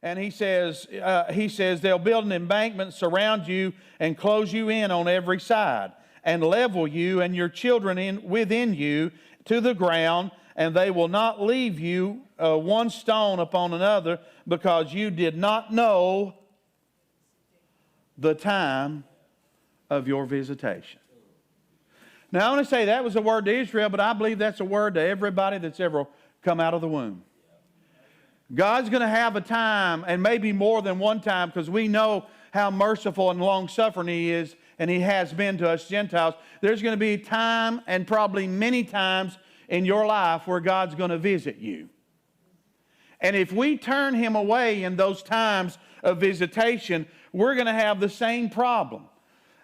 And he says, they'll build an embankment, surround you, and close you in on every side, and level you and your children within you to the ground, and they will not leave you one stone upon another, because you did not know the time of your visitation. Now, I want to say that was a word to Israel, but I believe that's a word to everybody that's ever come out of the womb. God's going to have a time, and maybe more than one time, because we know how merciful and long-suffering He is, and He has been to us Gentiles. There's going to be time, and probably many times in your life, where God's going to visit you. And if we turn Him away in those times of visitation, we're going to have the same problem.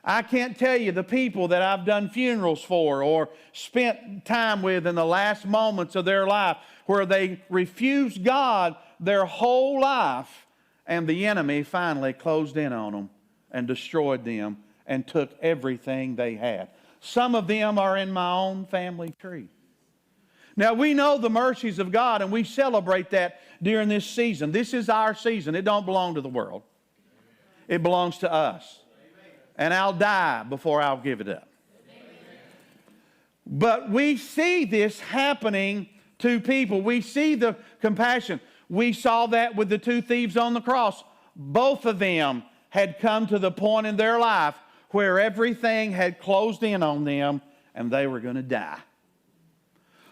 I can't tell you the people that I've done funerals for or spent time with in the last moments of their life where they refused God their whole life, and the enemy finally closed in on them and destroyed them and took everything they had. Some of them are in my own family tree. Now, we know the mercies of God, and we celebrate that during this season. This is our season. It don't belong to the world. It belongs to us. And I'll die before I'll give it up. But we see this happening to people. We see the compassion. We saw that with the two thieves on the cross. Both of them had come to the point in their life where everything had closed in on them and they were going to die.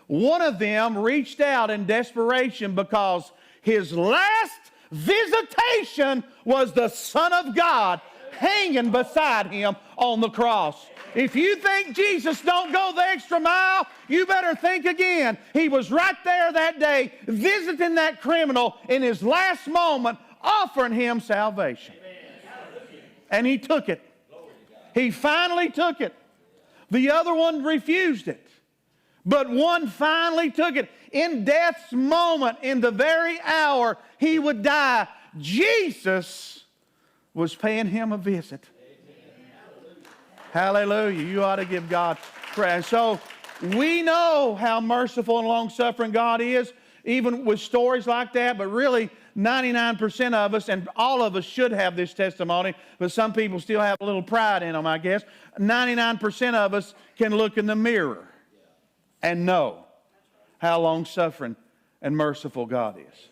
One of them reached out in desperation because his last visitation was the Son of God hanging beside him on the cross. If you think Jesus don't go the extra mile, you better think again. He was right there that day visiting that criminal in his last moment, offering him salvation. And he took it. He finally took it. The other one refused it. But one finally took it. In death's moment, in the very hour he would die, Jesus was paying him a visit. Hallelujah. You ought to give God praise. So we know how merciful and long-suffering God is, even with stories like that, but really 99% of us, and all of us should have this testimony, but some people still have a little pride in them, I guess. 99% of us can look in the mirror and know how long-suffering and merciful God is.